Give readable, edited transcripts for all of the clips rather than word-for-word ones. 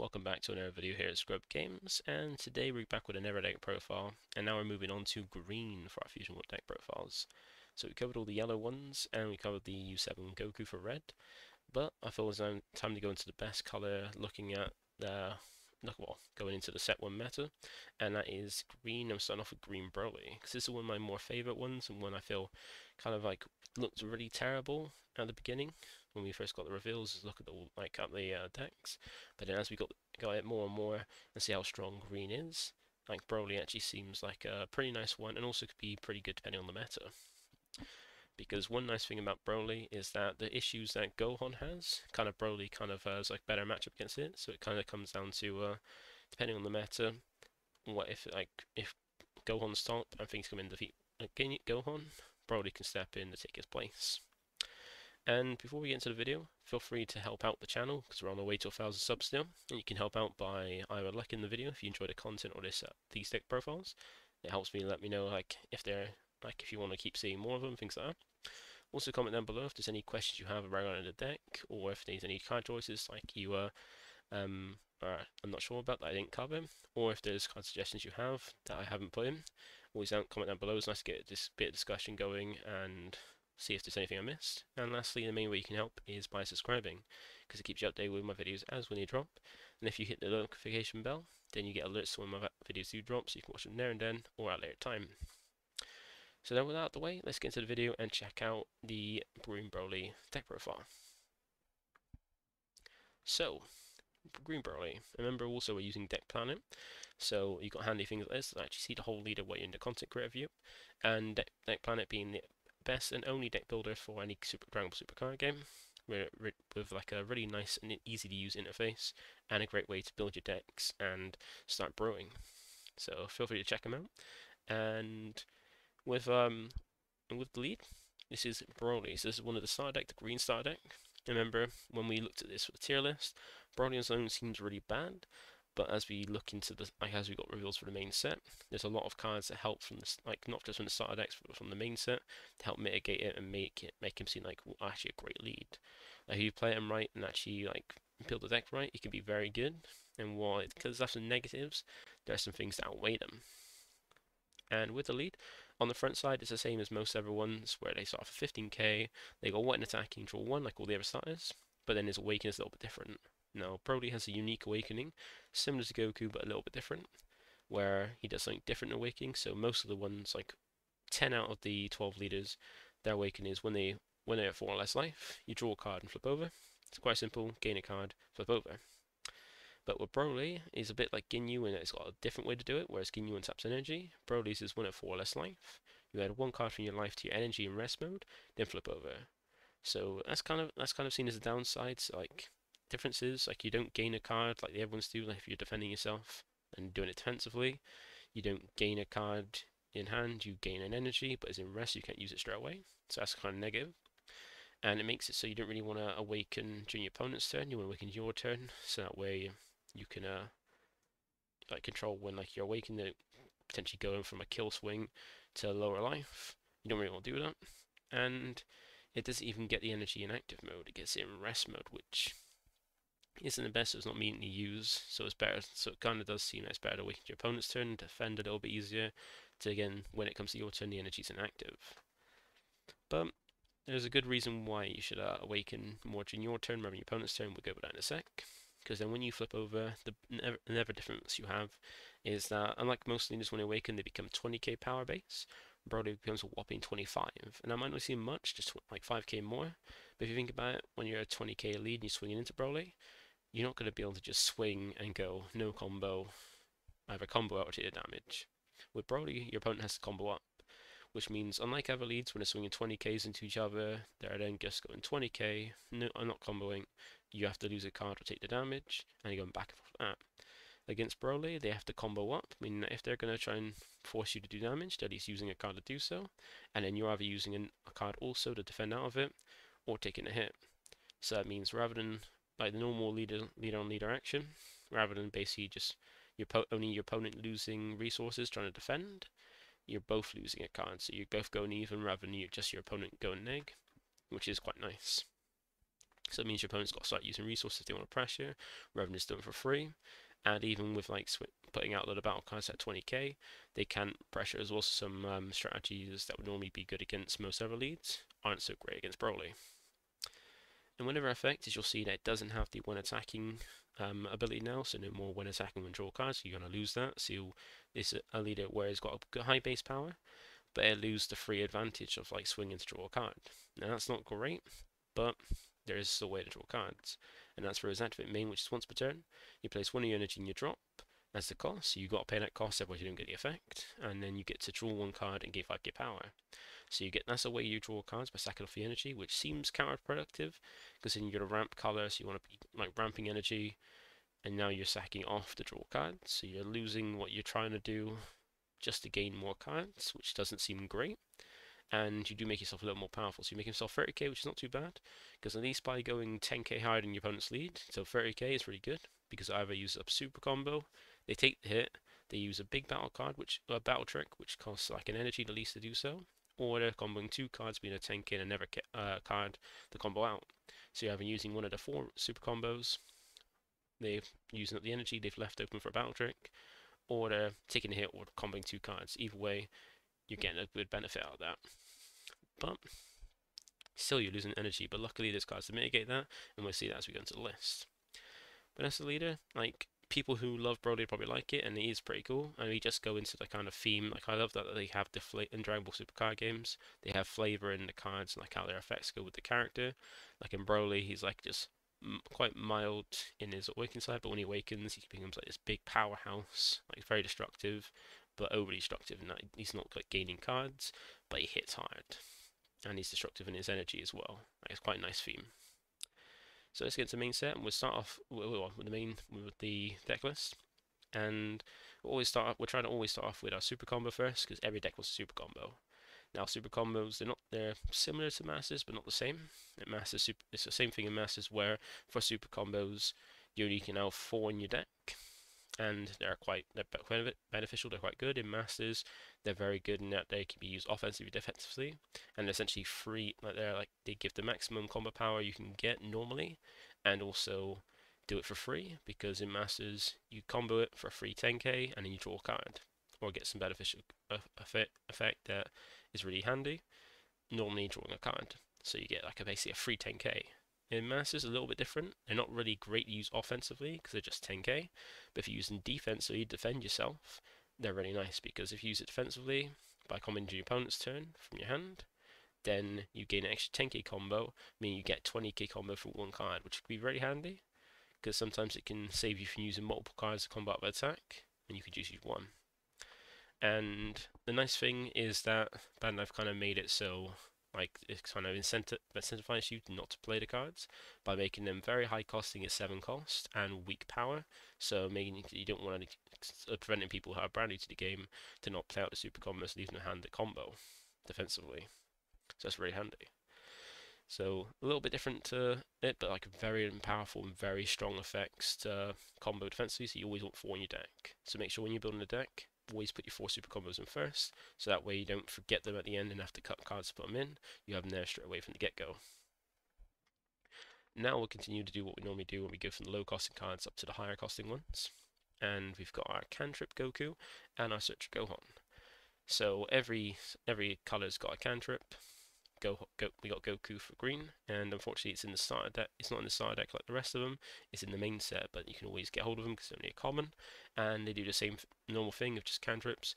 welcome back to another video here at Scrub Games, and today we're back with another deck profile, and now we're moving on to green for our Fusion World deck profiles. So we covered all the yellow ones, and we covered the U7 Goku for red, but I feel it's time to go into the best color, looking at going into the set 1 meta, and that is green. I'm starting off with green Broly, because this is one of my more favorite ones, and one I feel kind of like looked really terrible at the beginning when we first got the reveals. Look at the decks, but then as we got it more and more and see how strong green is, like Broly actually seems like a pretty nice one, and also could be pretty good depending on the meta. Because one nice thing about Broly is that the issues that Gohan has, kind of Broly kind of has like better matchup against it. So it kind of comes down to depending on the meta, what if Gohan's top and things come in defeat Gohan, Broly can step in to take his place. And before we get into the video, feel free to help out the channel because we're on our way to 1,000 subs still, and you can help out by either liking the video if you enjoy the content or these deck profiles. It helps me let me know if you want to keep seeing more of them, things like that. Also comment down below if there's any questions you have around the deck, or if there's any card choices like you I'm not sure about that I didn't cover, or if there's card suggestions you have that I haven't put in. Always comment down below. It's nice to get this bit of discussion going and see if there's anything I missed. And lastly, the main way you can help is by subscribing, because it keeps you updated with my videos as when they drop. And if you hit the notification bell, then you get alerts when my videos do drop, so you can watch them there and then, or at a later time. So then with that out of the way, let's get into the video and check out the Green Broly deck profile. So, Green Broly. Remember also we're using Deck Planet, so you've got handy things like this that actually see the whole leader while you're in the content creator view, and Deck Planet being the best and only deck builder for any Dragon Ball Super card game, with like a really nice and easy to use interface, and a great way to build your decks and start brewing. So feel free to check them out. And with the lead, this is Broly. So this is one of the starter deck, the green starter deck. Remember when we looked at this for the tier list, Broly on his own seems really bad, but as we look into as we got reveals for the main set, there's a lot of cards that help from this, not just from the starter decks, but from the main set to help mitigate it and make him seem like actually a great lead. If you play him right and actually build the deck right, he can be very good. And because there's some negatives, there are some things that outweigh them. And with the lead, on the front side, it's the same as most other ones, where they start off for 15k, they got 1 attacking, draw 1, like all the other starters, but then his awakening is a little bit different. Now, Broly has a unique awakening, similar to Goku, but a little bit different, where he does something different in awakening. So most of the ones, like 10 out of the 12 leaders, their awakening is when they have 4 or less life, you draw a card and flip over. It's quite simple, gain a card, flip over. But with Broly, is a bit like Ginyu, and it's got a different way to do it, whereas Ginyu untaps energy. Broly's is 1 at 4 or less life. You add 1 card from your life to your energy in rest mode, then flip over. So that's kind of seen as a downside. So differences, like you don't gain a card like the other ones do, like if you're defending yourself and doing it defensively. You don't gain a card in hand, you gain an energy, but as in rest you can't use it straight away. So that's kind of negative. And it makes it so you don't really want to awaken during your opponent's turn, you want to awaken your turn, so that way you can control when you're awakening, potentially going from a kill swing to lower life. You don't really want to do that. And it doesn't even get the energy in active mode, it gets it in rest mode, which isn't the best, so it's not immediately used, so it's better. So it kind of does seem like it's better to awaken your opponent's turn, defend a little bit easier, to again, when it comes to your turn, the energy's inactive. But there's a good reason why you should awaken more during your turn rather than your opponent's turn. We'll go over that in a sec. Because then when you flip over, the another difference you have is that, unlike most leaders when they awaken, they become 20k power base. Broly becomes a whopping 25. And that might not seem much, just like 5k more. But if you think about it, when you're a 20k lead and you're swinging into Broly, you're not going to be able to just swing and go, no combo, either combo out or take the damage. With Broly, your opponent has to combo up, which means unlike other leads, when they're swinging 20ks into each other, they're then just going 20k, no, I'm not comboing, you have to lose a card or take the damage, and you're going back and forth like that. Against Broly, they have to combo up, meaning that if they're going to try and force you to do damage, they're at least using a card to do so, and then you're either using a card also to defend out of it, or taking a hit. So that means rather than like the normal leader on leader action, rather than basically just only your opponent losing resources trying to defend, you're both losing a card, so you're both going even rather than just your opponent going neg, which is quite nice. So it means your opponent's got to start using resources if they want to pressure, rather than just doing it for free. And even with like putting out a lot of battle cards at 20k, they can pressure as well. Some strategies that would normally be good against most other leads aren't so great against Broly. And whenever effect is, you'll see that it doesn't have the when attacking ability now, so no more when attacking when draw cards. So you're going to lose that. So it's a leader where it's got a high base power, but it loses the free advantage of like swinging to draw a card. Now that's not great, but there is still a way to draw cards, and that's for his activate main, which is once per turn. You place one of your energy in your drop as the cost, so you've got to pay that cost, otherwise you don't get the effect, and then you get to draw one card and gain 5k power. So you get that's the way you draw cards by sacking off the energy, which seems counterproductive, because then you're gonna ramp color, so you want to be like ramping energy, and now you're sacking off to draw cards, so you're losing what you're trying to do just to gain more cards, which doesn't seem great. And you do make yourself a little more powerful. So you make yourself 30k, which is not too bad, because at least by going 10k higher than your opponent's lead, so 30k is really good, because it either uses up super combo, they take the hit, they use a big battle card, which a battle trick, which costs like an energy at least to do so, or they're comboing two cards, being a 10k and a never card, the combo out. So you're either using one of the 4 super combos, they're using up the energy they've left open for a battle trick, or they're taking a hit or comboing 2 cards. Either way, you're getting a good benefit out of that. But still you're losing energy, but luckily there's cards to mitigate that, and we'll see that as we go into the list. But as a leader, like, people who love Broly probably like it, and it is pretty cool, and we just go into the kind of theme. Like, I love that they have the in Dragon Ball Super card games, they have flavor in the cards, and like how their effects go with the character. Like in Broly, he's like just quite mild in his awakening side, but when he awakens, he becomes like this big powerhouse, like very destructive, but overly destructive, and he's not like gaining cards, but he hits hard, and he's destructive in his energy as well. Like, it's quite a nice theme. So let's get to the main set, and we'll start off with the deck list. And we're trying to always start off with our super combo first, because every deck was a super combo. Now super combos, they're similar to Masters, but not the same. It's the same thing in Masters, where for super combos you only can have 4 in your deck, and they're quite beneficial. They're quite good in Masters. They're very good in that they can be used offensively, defensively, and they're essentially free. They give the maximum combo power you can get normally, and also do it for free, because in Masters you combo it for a free 10k and then you draw a card or get some beneficial effect that is really handy, normally drawing a card. So you get like basically a free 10k. In Masters, a little bit different. They're not really great to use offensively because they're just 10k, but if you use them defensively, defend yourself, they're really nice, because if you use it defensively by commenting your opponent's turn from your hand, then you gain an extra 10k combo, meaning you get 20k combo for one card, which could be very handy, because sometimes it can save you from using multiple cards to combat the attack, and you could just use one. And the nice thing is that Bandai kind of made it so like it kind of incentivizes you not to play the cards by making them very high costing at 7 cost and weak power, so making you don't want to preventing people who are brand new to the game to not play out the super combos, leaving them hand the combo defensively. So that's really handy. So a little bit different to it, but like very powerful and very strong effects to combo defensively. So you always want 4 in your deck. So make sure when you're building a deck, always put your 4 super combos in first, so that way you don't forget them at the end and have to cut cards to put them in. You have them there straight away from the get-go. Now we'll continue to do what we normally do when we go from the low costing cards up to the higher costing ones. And we've got our Cantrip Goku and our Searcher Gohan. So every color's got a cantrip. We got Goku for green, and unfortunately it's in the starter deck. It's not in the starter deck like the rest of them. It's in the main set, but you can always get hold of them because they're only a common, and they do the same normal thing of just cantrips,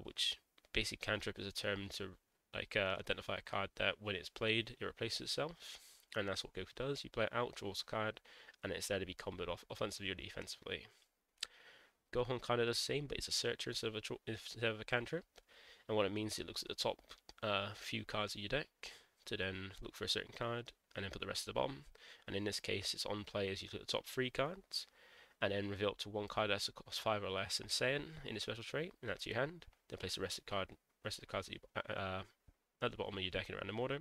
which basically cantrip is a term to like identify a card that when it's played it replaces itself, and that's what Goku does. You play it out, draws a card, and it's there to be comboed off offensively or defensively. Gohan kind of does the same, but it's a searcher instead of a cantrip, and what it means is it looks at the top few cards of your deck to then look for a certain card and then put the rest at the bottom. And in this case, it's on play as you look at the top 3 cards and then reveal up to one card that's cost 5 or less and Saiyan in a special trait, and that's your hand. Then place the rest of the cards at the bottom of your deck in a random order.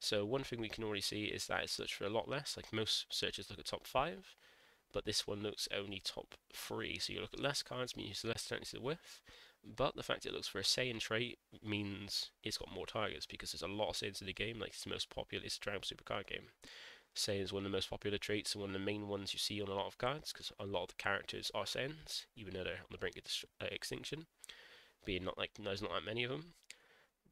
So one thing we can already see is that it's searched for a lot less. Like most searches look at top 5, but this one looks only top 3. So you look at less cards, means less tendency to whiff. But the fact it looks for a Saiyan trait means it's got more targets, because there's a lot of Saiyans in the game. Like, it's the most popular, it's a Dragon Super card game. Saiyan is one of the most popular traits and one of the main ones you see on a lot of cards, because a lot of the characters are Saiyans, even though they're on the brink of extinction, being not like there's not that many of them.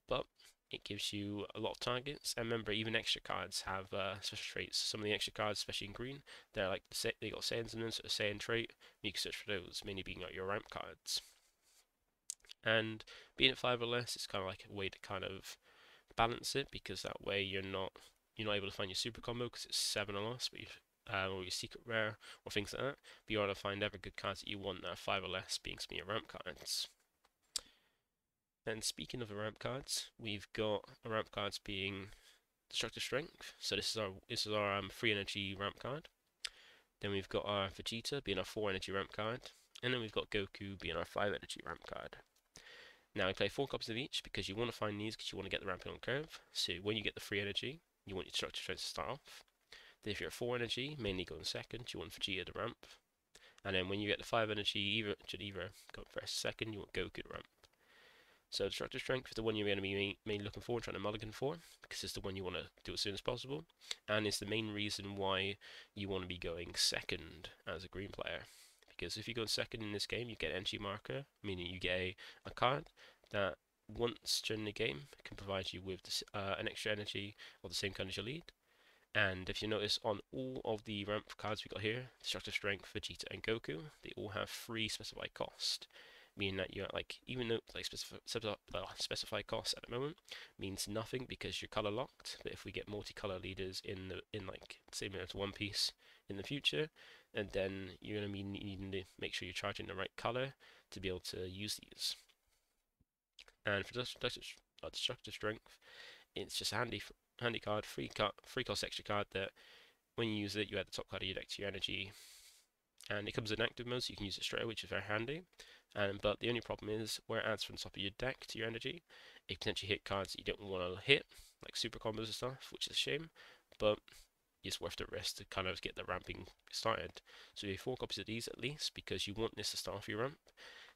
But it gives you a lot of targets. And remember, even extra cards have special traits. Some of the extra cards, especially in green, they're like they got Saiyans in them, so a Saiyan trait. You can search for those, mainly being like your ramp cards. And being at 5 or less, it's kind of like a way to kind of balance it, because that way you're not able to find your super combo because it's 7 or less, but or your secret rare or things like that. But you're able to find ever good cards that you want that are 5 or less, being some of your ramp cards. And speaking of the ramp cards, we've got our ramp cards being Destructive Strength. So this is our 3 energy ramp card. Then we've got our Vegeta being our 4 energy ramp card, and then we've got Goku being our 5 energy ramp card. Now we play 4 copies of each because you want to find these because you want to get the ramping on curve. So when you get the 3 energy, you want your Destructive Strength to start off. Then if you're at 4 energy, mainly going second, you want Vegeta to ramp. And then when you get the 5 energy, either go first, second, you want Goku to ramp. So Destructive Strength is the one you're going to be mainly looking for and trying to mulligan for, because it's the one you want to do as soon as possible, and it's the main reason why you want to be going second as a green player. Because if you go second in this game, you get energy marker, meaning you get a card that once during the game can provide you with an extra energy of the same kind as your lead. And if you notice on all of the ramp cards we got here, Destructive Strength, Vegeta, and Goku, they all have 3 specified cost, meaning that you're like, even though like specified cost at the moment means nothing because you're color locked. But if we get multicolor leaders in like same as One Piece in the future, and then you're going to be needing to make sure you're charging the right color to be able to use these. And for Destructive Strength, it's just a handy card, free cost extra card that when you use it, you add the top card of your deck to your energy, and it comes in active mode, so you can use it straight away, which is very handy. But the only problem is where it adds from the top of your deck to your energy, it potentially hit cards that you don't want to hit, like super combos and stuff, which is a shame. But it's worth the risk to kind of get the ramping started. So you have 4 copies of these at least, because you want this to start off your ramp,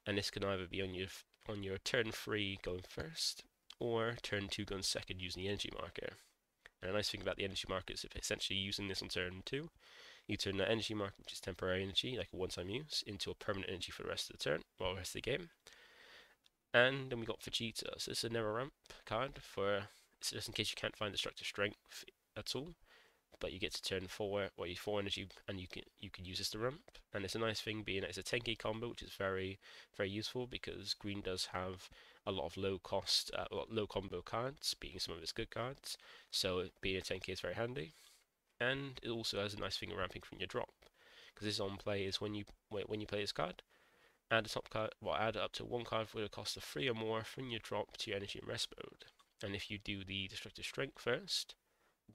and this can either be on your turn 3 going first, or turn 2 going second using the energy marker. And a nice thing about the energy marker is if essentially using this on turn 2, you turn that energy marker, which is temporary energy, like a one-time use, into a permanent energy for the rest of the turn, or the rest of the game. And then we got Vegeta. So this is a never ramp card so just in case you can't find Destructive Strength at all, but you get to turn 4 or you 4 energy, and you can use this to ramp. And it's a nice thing being that it's a 10k combo, which is very very useful because green does have a lot of low cost, low combo cards, being some of its good cards. So being a 10k is very handy. And it also has a nice thing of ramping from your drop, because this on play is when you play this card, add a top card, add up to 1 card with a cost of 3 or more from your drop to your energy and rest mode. And if you do the Destructive Strength first,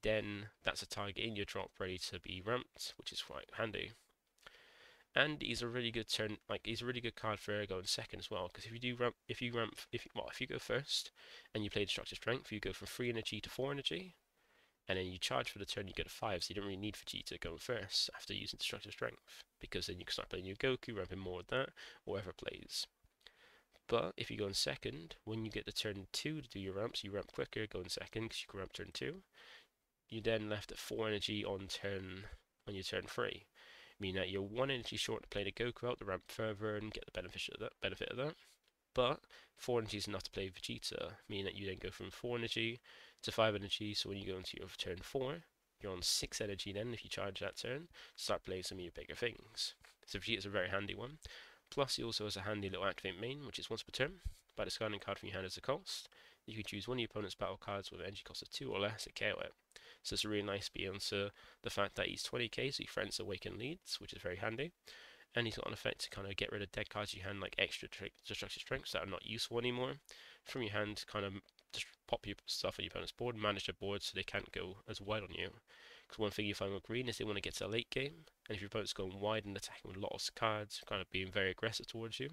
then that's a target in your drop ready to be ramped, which is quite handy. And he's a really good he's a really good card for going second as well, because if you go first and you play Destructive Strength, you go from 3 energy to 4 energy, and then you charge for the turn, you get a 5, so you don't really need Vegeta going first after using Destructive Strength, because then you can start playing your Goku, ramping more with that, or whatever plays. But if you go in second, when you get the turn 2 to do your ramps, you ramp quicker going second because you can ramp turn 2. You're then left at 4 energy on your turn 3, meaning that you're 1 energy short to play the Goku out to ramp further and get the benefit of that. But 4 energy is enough to play Vegeta, meaning that you then go from 4 energy to 5 energy, so when you go into your turn 4, you're on 6 energy then if you charge that turn, to start playing some of your bigger things. So Vegeta's a very handy one. Plus he also has a handy little activate main, which is once per turn, by discarding a card from your hand as a cost, you can choose one of your opponent's battle cards with an energy cost of 2 or less and KO it. So it's a really nice beyond to the fact that he's 20k, so he threatens Awaken leads, which is very handy. And he's got an effect to kind of get rid of dead cards in your hand, like extra Destructive Strengths that are not useful anymore from your hand, to kind of just pop your stuff on your opponent's board, manage their board so they can't go as wide on you. Because one thing you find with green is they want to get to the late game, and if your opponent's going wide and attacking with lots of cards, kind of being very aggressive towards you,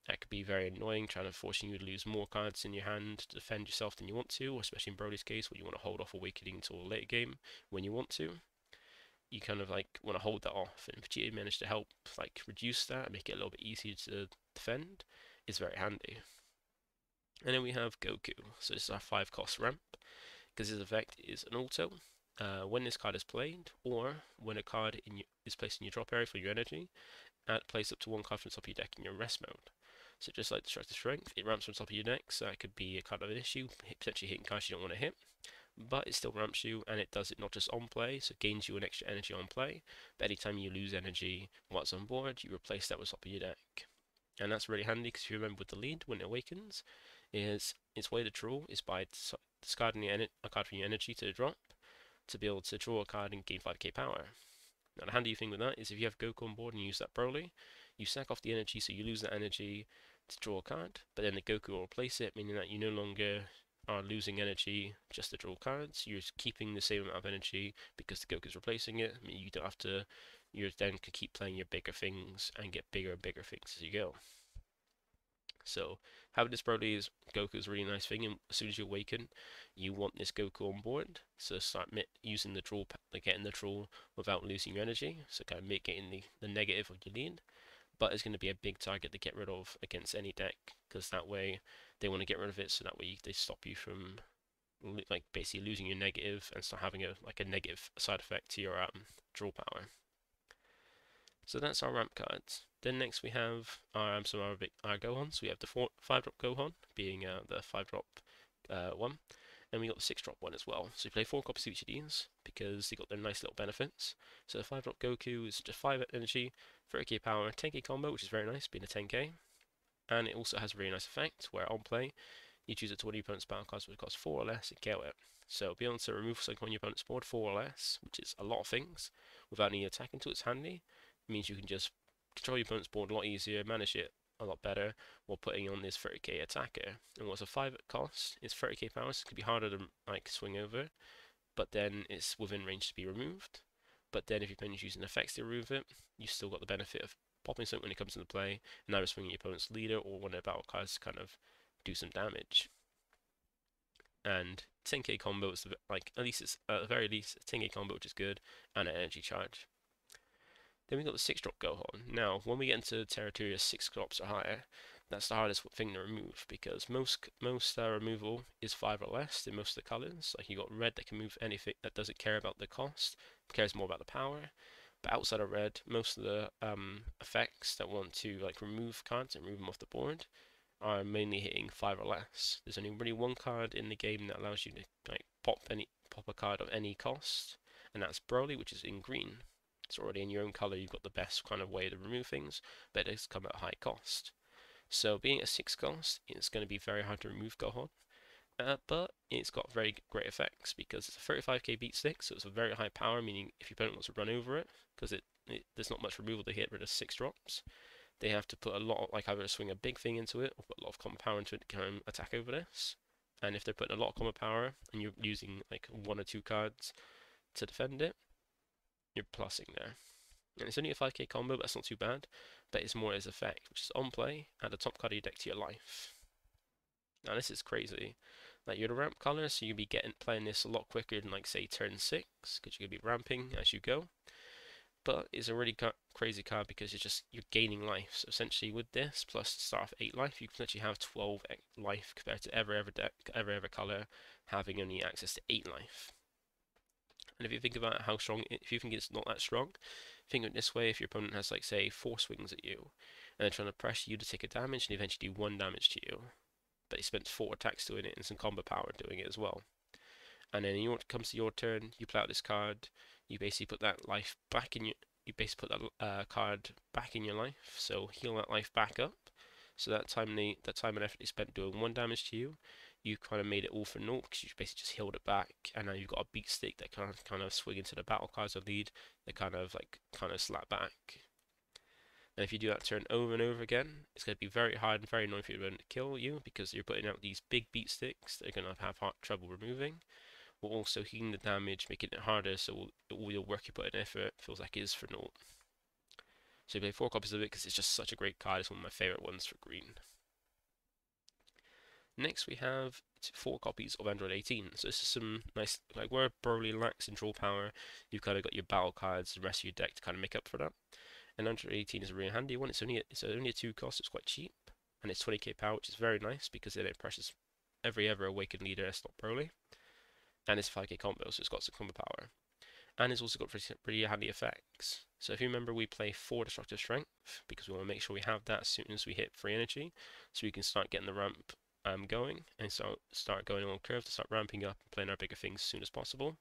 that could be very annoying, trying to forcing you to lose more cards in your hand to defend yourself than you want to, or especially in Broly's case, where you want to hold off Awakening until the late game when you want to. You kind of like want to hold that off, and Vegeta managed to help like reduce that and make it a little bit easier to defend. Is very handy. And then we have Goku. So this is our 5 cost ramp, because his effect is an auto. when this card is played, or when a card is placed in your drop area for your energy, place up to one card from the top of your deck in your rest mode. So just like Destructive Strength, it ramps from the top of your deck, so that could be a card of an issue, potentially hitting cards you don't want to hit, but it still ramps you, and it does it not just on play, so it gains you an extra energy on play, but anytime you lose energy while it's on board, you replace that with top of your deck. And that's really handy, because if you remember with the lead, when it awakens, its way to draw is by discarding a card from your energy to the drop, to be able to draw a card and gain 5k power. Now the handy thing with that is if you have Goku on board and you use that Broly, you sack off the energy, so you lose that energy to draw a card, but then the Goku will replace it, meaning that you no longer are losing energy just to draw cards, you're keeping the same amount of energy because the Goku's replacing it. I mean, you don't have to, you then can keep playing your bigger things and get bigger and bigger things as you go. So having this Broly is Goku's a really nice thing, and as soon as you awaken, you want this Goku on board, so start using the draw, getting the draw without losing your energy, so kind of mitigating the negative of your lead. But it's going to be a big target to get rid of against any deck, because that way they want to get rid of it, so that way they stop you from like basically losing your negative and start having a negative side effect to your draw power. So that's our ramp cards. Then next we have some of our Gohans. We have the 5-drop Gohan, being the 5-drop one, and we got the 6-drop one as well. So we play 4 copies of each of these because they got their nice little benefits. So the 5-drop Goku is just 5 energy, 30k power, 10k combo, which is very nice, being a 10k. And it also has a really nice effect where on play, you choose a 20 opponent's battle cards which cost 4 or less and kill it. So be able to remove something on your opponent's board 4 or less, which is a lot of things, without any attack until it's handy, it means you can just control your opponent's board a lot easier, manage it a lot better, while putting on this 30k attacker. And what's a 5 cost? It's 30k power, so it could be harder to swing over, but then it's within range to be removed. But then if your opponent's using effects to remove it, you still got the benefit of popping something when it comes into play, and either swinging your opponent's leader or one of their battle cards to kind of do some damage. And 10k combo is at least it's at the very least a 10k combo, which is good, and an energy charge. Then we got the 6-drop Gohan. Now, when we get into territory of 6 drops or higher, that's the hardest thing to remove, because most removal is 5 or less in most of the colors. Like you got red that can move anything that doesn't care about the cost, cares more about the power. But outside of red, most of the effects that want to remove cards and remove them off the board are mainly hitting 5 or less. There's only really one card in the game that allows you to pop a card of any cost, and that's Broly, which is in green. It's already in your own color, you've got the best kind of way to remove things, but it's come at a high cost. So being a 6 cost, it's going to be very hard to remove Gohan, but it's got very great effects because it's a 35k beat stick, so it's a very high power, meaning if your opponent wants to run over it, because there's not much removal to get rid of 6 drops, they have to put a lot of, either swing a big thing into it or put a lot of common power into it to kind of attack over this. And if they're putting a lot of common power and you're using 1 or 2 cards to defend it, you're plussing there. And it's only a 5k combo, but that's not too bad. But it's more as effect, which is on play, add a top card of your deck to your life. Now this is crazy. You're the ramp color, so you'll be playing this a lot quicker than say turn 6, because you're gonna be ramping as you go. But it's a really crazy card because you're gaining life. So essentially with this plus the start of 8 life, you can actually have 12 life compared to every other color having only access to 8 life. And if you think about how strong, if you think it's not that strong, think of it this way: if your opponent has say 4 swings at you, and they're trying to pressure you to take a damage, and eventually do 1 damage to you, but they spent 4 attacks doing it and some combo power doing it as well. And then when it comes to your turn, you play out this card. You basically put that life back in your. You basically put that card back in your life. So heal that life back up. So that time and effort they spent doing 1 damage to you, you kind of made it all for naught because you basically just healed it back. And now you've got a beat stick that kind of swing into the battle cards or lead. They kind of slap back. And if you do that turn over and over again, it's going to be very hard and very annoying for your opponent to kill you because you're putting out these big beat sticks that are going to have trouble removing. While also healing the damage, making it harder, so all your work you put in effort feels like it is for naught. So you play 4 copies of it because it's just such a great card. It's one of my favourite ones for green. Next we have 4 copies of Android 18. So this is some nice, where Broly lacks in draw power, you've kind of got your battle cards, the rest of your deck to kind of make up for that. And Android 18 is a really handy one. It's only a 2 cost, it's quite cheap, and it's 20k power, which is very nice because it impresses every ever awakened leader that's not Broly. and it's a 5k combo, so it's got some combo power. And it's also got pretty handy effects. So if you remember, we play 4 Destructive Strength, because we want to make sure we have that as soon as we hit free energy, so we can start getting the ramp going, and start going on curve to start ramping up and playing our bigger things as soon as possible.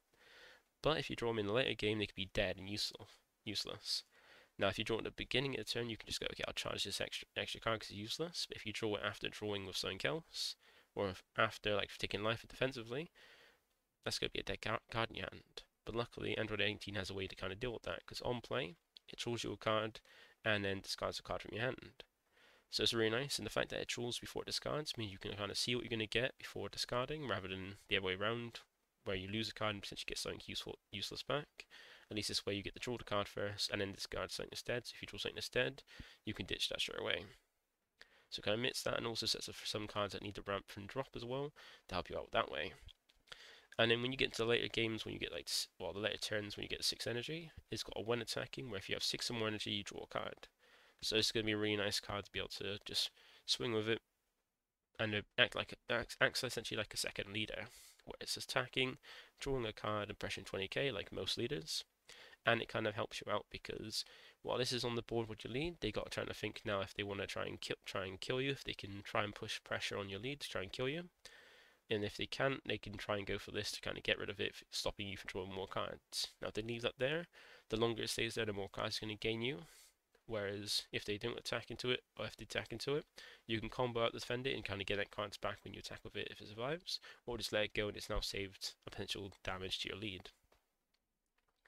But if you draw them in the later game, they could be dead and useless. Now, if you draw it at the beginning of the turn, you can just go, okay, I'll charge this extra card because it's useless. But if you draw it after drawing with something else, or after like taking life defensively, that's going to be a dead card in your hand. But luckily, Android 18 has a way to kind of deal with that, because on play, it draws you a card and then discards a card from your hand. So it's really nice, and the fact that it draws before it discards means you can kind of see what you're going to get before discarding, rather than the other way around, where you lose a card and potentially get something useless back. At least this way you get to draw the card first and then discard something instead. So if you draw something instead, you can ditch that straight away. So it kind of omits that, and also sets up for some cards that need to ramp from drop as well to help you out that way. And then when you get into the later games, when you get like, well, the later turns, when you get 6 energy, it's got a 1 attacking, where if you have 6 or more energy, you draw a card. So it's going to be a really nice card to be able to just swing with it and acts essentially like a second leader, where it's attacking, drawing a card, and pressing 20k like most leaders. And it kind of helps you out because while this is on the board with your lead, they got to think now if they want to try and kill you, if they can try and push pressure on your lead to try and kill you. And if they can't, they can try and go for this to kind of get rid of it, stopping you from drawing more cards. Now, if they leave that there, the longer it stays there, the more cards it's going to gain you. Whereas if they don't attack into it, or if they attack into it, you can combo out the defender and kind of get that cards back when you attack with it if it survives, or just let it go and it's now saved a potential damage to your lead.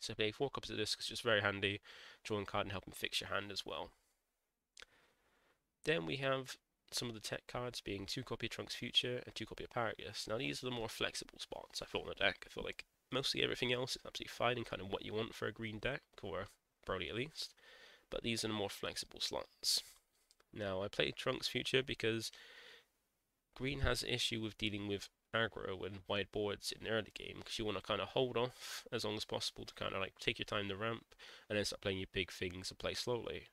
So play 4 copies of this because it's just very handy, drawing card and helping fix your hand as well. Then we have some of the tech cards being 2 copy of Trunks Future and 2 copy of Paragus. Now these are the more flexible spots I feel in the deck. I feel like mostly everything else is absolutely fine and kind of what you want for a green deck, or Broly at least. But these are the more flexible slots. Now I played Trunks Future because green has an issue with dealing with aggro and wide boards in the early game, because you want to kind of hold off as long as possible to kind of like take your time to ramp and then start playing your big things and play slowly.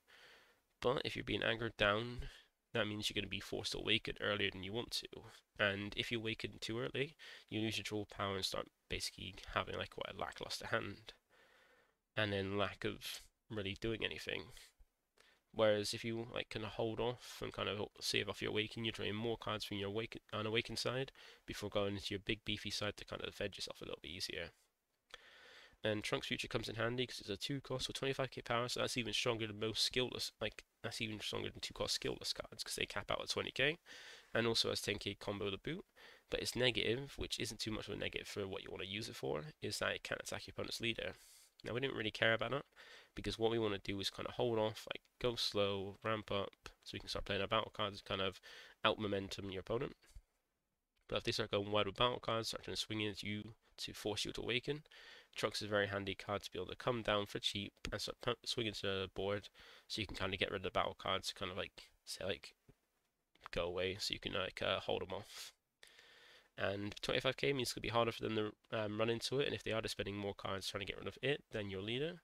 But if you're being aggroed down, that means you're going to be forced to awaken earlier than you want to. And if you awaken too early, you lose your draw power and start basically having like quite a lackluster hand. And then lack of really doing anything. Whereas if you like kind of hold off and kind of save off your awaken, you're drawing more cards from your unawakened side before going into your big beefy side to kind of defend yourself a little bit easier. And Trunks Future comes in handy because it's a 2 cost with 25k power, so that's even stronger than most skillless, that's even stronger than 2 cost skillless cards because they cap out at 20k, and also has 10k combo to boot. But its negative, which isn't too much of a negative for what you want to use it for, is that it can attack your opponent's leader. Now we didn't really care about that, because what we want to do is kind of hold off, like go slow, ramp up, so we can start playing our battle cards, kind of out momentum your opponent. But if they start going wide with battle cards, start trying to swing into you to force you to awaken, Trunks is a very handy card to be able to come down for cheap and start swinging to the board, so you can kind of get rid of the battle cards, kind of like say like go away, so you can like hold them off. And 25k means it's going to be harder for them to run into it, and if they are just spending more cards trying to get rid of it than your leader,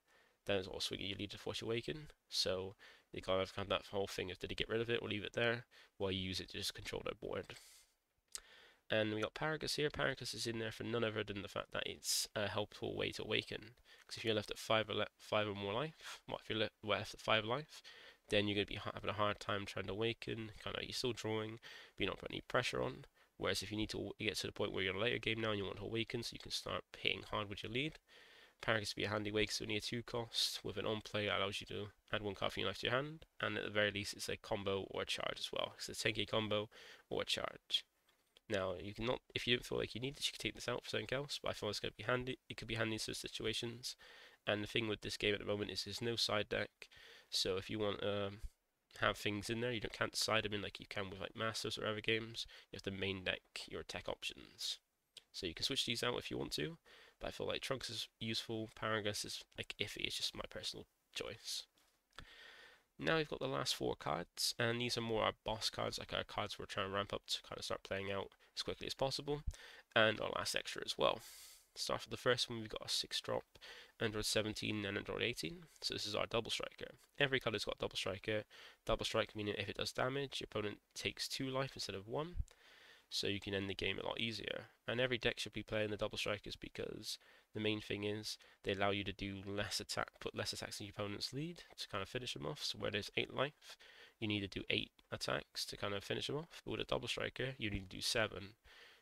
then it's also swinging your leader to force you awaken. So they kind of have that whole thing of did he get rid of it or leave it there, while you use it to just control their board. And we got Paragus here. Paragus is in there for none other than the fact that it's a helpful way to awaken. Because if you're left at 5 or more life, if you're left at 5 life, then you're going to be having a hard time trying to awaken. Kind of, you're still drawing, but you're not putting any pressure on. Whereas if you need to get to the point where you're in a later game now and you want to awaken, so you can start hitting hard with your lead, Paragus would be a handy way because it's only a 2 cost. With an on play, that allows you to add 1 card from your life to your hand, and at the very least, it's a combo or a charge as well. It's a 10k combo or a charge. Now, you cannot, if you don't feel like you need this, you can take this out for something else, but I feel it's going to be handy. It could be handy in certain situations. And the thing with this game at the moment is there's no side deck, so if you want to have things in there, you can't side them in like you can with like Masters or other games. You have to main deck your tech options. So you can switch these out if you want to, but I feel like Trunks is useful, Paragus is like iffy, it's just my personal choice. Now we've got the last 4 cards, and these are more our boss cards, like our cards we're trying to ramp up to kind of start playing out as quickly as possible, and our last extra as well. Start with the first one, we've got a 6-drop, Android 17 and Android 18, so this is our double striker. Every card has got double striker. Double strike meaning if it does damage, your opponent takes 2 life instead of 1. so you can end the game a lot easier. And every deck should be playing the double strikers because the main thing is they allow you to do less attack, put less attacks in your opponent's lead to kind of finish them off. So where there's 8 life, you need to do 8 attacks to kind of finish them off. But with a double striker, you need to do 7.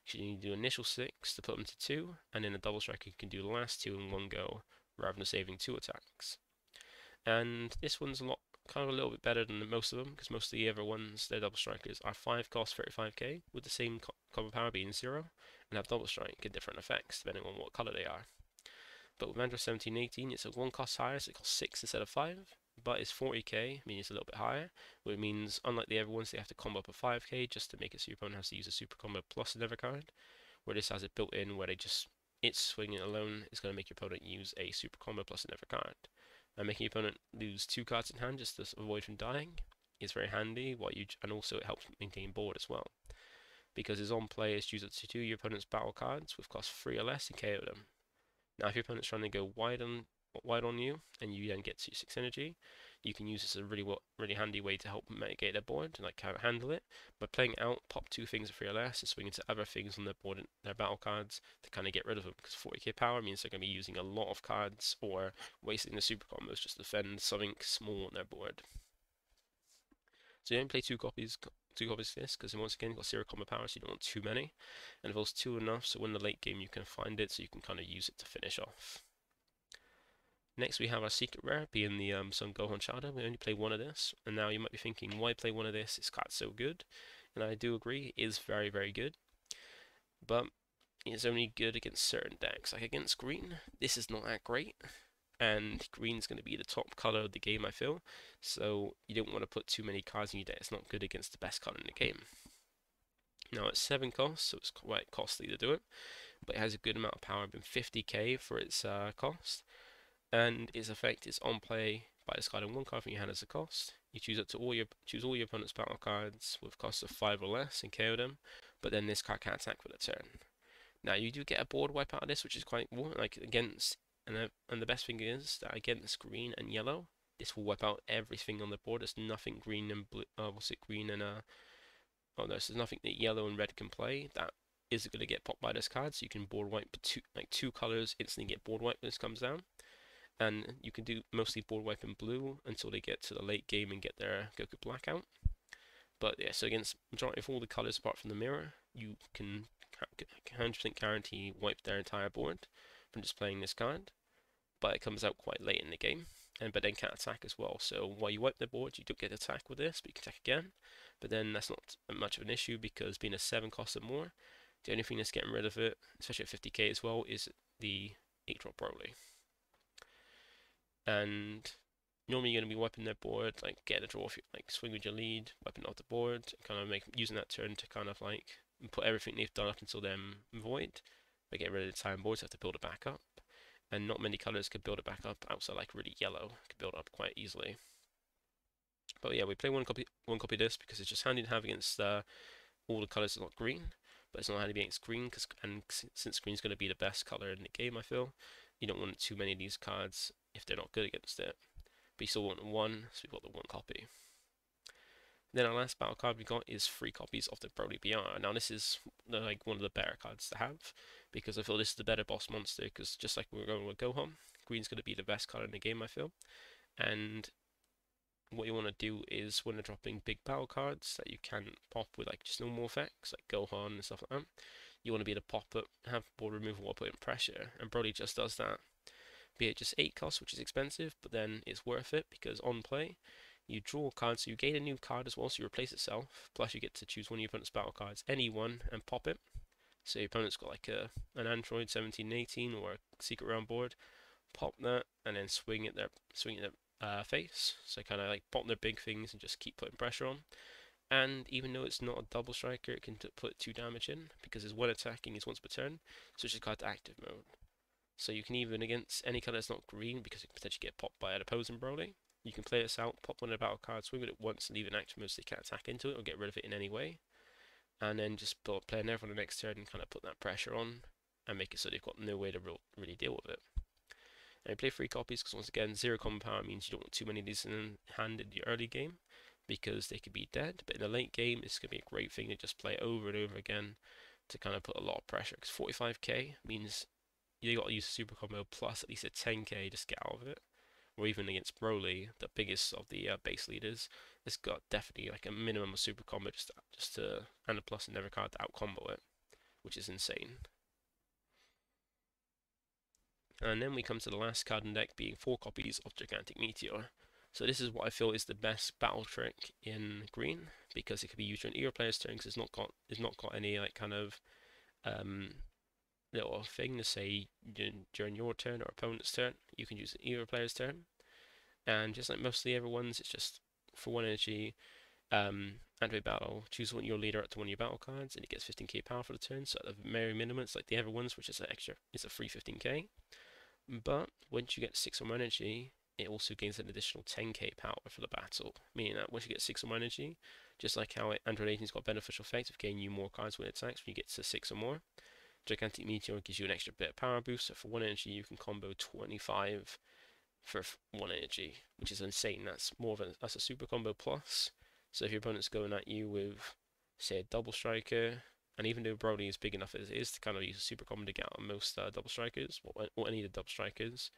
You need to do initial 6 to put them to 2, and then a double striker you can do the last 2 in one go rather than saving 2 attacks. And this one's kind of a little bit better than most of them, because most of the other ones, their double strikers are 5 cost 35k, with the same combo power being 0, and have double strike and different effects depending on what color they are. But with Mandrill 1718, it's a 1 cost higher, so it costs 6 instead of 5, but it's 40k, meaning it's a little bit higher, which means, unlike the other ones, they have to combo up a 5k just to make it so your opponent has to use a super combo plus another card, where this has it built in where its swinging alone is going to make your opponent use a super combo plus another card. And making your opponent lose 2 cards in hand just to avoid from dying is very handy, and also it helps maintain board as well. Because his on play is choose up to 2 your opponent's battle cards with cost 3 or less and KO them. Now if your opponent's trying to go wide on you, and you then get to 6 energy, you can use this as a really handy way to help mitigate their board and like handle it. By playing out, pop 2 things of 3 or less and swing into other things on their board and their battle cards to kind of get rid of them, because 40k power means they're going to be using a lot of cards or wasting the super combos just to defend something small on their board. So you don't play two copies of this, because once again you've got 0 combo power, so you don't want too many. And if it's 2 enough, so in the late game you can find it, so you can kind of use it to finish off. Next we have our secret rare, being the Son Gohan Shadow. We only play 1 of this, and now you might be thinking, why play 1 of this? This card's so good. And I do agree, it is very, very good. But it's only good against certain decks. Like against green, this is not that great. And green's going to be the top color of the game, I feel. So you don't want to put too many cards in your deck. It's not good against the best color in the game. Now it's 7 costs, so it's quite costly to do it. But it has a good amount of power, been 50k for its cost. And its effect is on play by discarding 1 card from your hand as a cost. You choose all your opponent's battle cards with costs of 5 or less and KO them, but then this card can't attack with a turn. Now you do get a board wipe out of this, which is quite like against, and the best thing is that against green and yellow, this will wipe out everything on the board. There's nothing green and blue. Green and oh no, there's nothing that yellow and red can play that is going to get popped by this card. So you can board wipe two colors instantly get board wiped when this comes down. And you can do mostly board wipe in blue until they get to the late game and get their Goku Blackout. But yeah, so against majority of all the colors apart from the mirror, you can 100% guarantee wipe their entire board from just playing this card. But it comes out quite late in the game, but then can't attack as well. So while you wipe the board, you don't get attack with this, but you can attack again. But then that's not much of an issue, because being a 7 cost or more, the only thing that's getting rid of it, especially at 50k as well, is the 8-drop Broly. And normally you're going to be wiping their board, like get a draw, swing with your lead, wiping off the board, and kind of using that turn to kind of like put everything they've done up until then void, by getting rid of the time boards, have to build it back up. And not many colors could build it back up outside like really yellow, could build it up quite easily. But yeah, we play one copy of this because it's just handy to have against all the colors that are not green, but it's not handy against green, and since green's going to be the best color in the game, I feel, you don't want too many of these cards if they're not good against it. But you still want 1, so we've got the 1 copy. Then our last battle card we got is 3 copies of the Broly BR. Now this is like one of the better cards to have, because I feel this is the better boss monster, because just like we were going with Gohan, green's going to be the best card in the game, I feel. And what you want to do is, when they're dropping big battle cards that you can pop with like just normal effects, like Gohan and stuff like that, you want to be able to pop up, have board removal while putting pressure, and Broly just does that. Be it just 8 costs, which is expensive, but then it's worth it, because on play, you draw a card, so you gain a new card as well, so you replace itself, plus you get to choose one of your opponent's battle cards, any one, and pop it. So your opponent's got like an Android 1718 or a secret round board, pop that, and then swing at their face, so kind of like pop their big things and just keep putting pressure on. And even though it's not a double striker, it can put 2 damage in, because it's 1 attacking is once per turn, so it's just got to active mode. So you can even, against any colour that's not green, because it can potentially get popped by an opposing Broly, you can play this out, pop one of the battle cards, swing with it once, and leave an active mode so they can't attack into it or get rid of it in any way. And then just play a nerf on the next turn and kind of put that pressure on, and make it so they've got no way to really deal with it. And you play 3 copies, because once again, 0 common power means you don't want too many of these in hand in the early game, because they could be dead, but in the late game, it's going to be a great thing to just play over and over again to kind of put a lot of pressure, because 45k means you got to use a super combo plus at least a 10k just to get out of it. Or even against Broly, the biggest of the base leaders, it's got definitely like a minimum of super combo just to and a plus in every card to out combo it, which is insane. And then we come to the last card in the deck, being 4 copies of Gigantic Meteor. So this is what I feel is the best battle trick in green, because it can be used during either player's turn, because it's not got any like kind of little thing to say during your turn or opponent's turn. You can use it either player's turn, and just like mostly everyone's, it's just for 1 energy. Activate battle, choose one your leader up to one of your battle cards, and it gets 15k power for the turn. So at the very minimum, it's like the other ones, which is an extra, it's a free 15k. But once you get 6 or more energy, it also gains an additional 10k power for the battle. Meaning that once you get 6 or more energy, just like how Android Agent's got beneficial effects of gaining you more cards when it attacks when you get to 6 or more, Gigantic Meteor gives you an extra bit of power boost. So for 1 energy, you can combo 25 for 1 energy, which is insane. That's that's a super combo plus. So if your opponent's going at you with, say, a double striker, and even though Broly is big enough as it is to kind of use a super combo to get out of most double strikers, or any of the double strikers,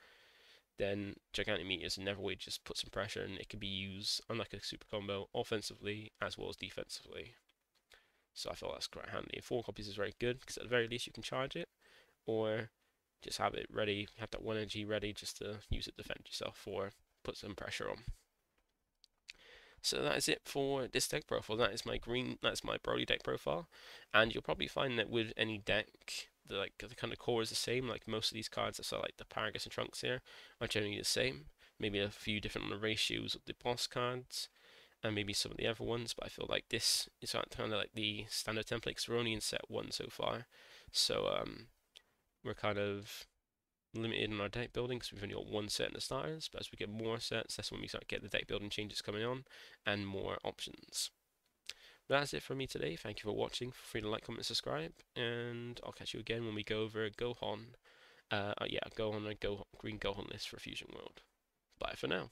then Gigantic Meteor is another way to just put some pressure, and it can be used, unlike a super combo, offensively as well as defensively. So I feel that's quite handy. 4 copies is very good, because at the very least you can charge it, or just have it ready, have that 1 energy ready just to use it to defend yourself or put some pressure on. So that is it for this deck profile. That's my Broly deck profile, and you'll probably find that with any deck, the kind of core is the same. Like most of these cards, so like the Paragus and Trunks here, are generally the same. Maybe a few different ratios of the boss cards, and maybe some of the other ones. But I feel like this is kind of like the standard template, because we're only in set 1 so far. So we're kind of limited in our deck building because we've only got 1 set in the starters, but as we get more sets, that's when we start getting the deck building changes coming on and more options. But that's it from me today. Thank you for watching. Feel free to like, comment, subscribe, and I'll catch you again when we go over Gohan. Gohan and Green Gohan list for Fusion World. Bye for now.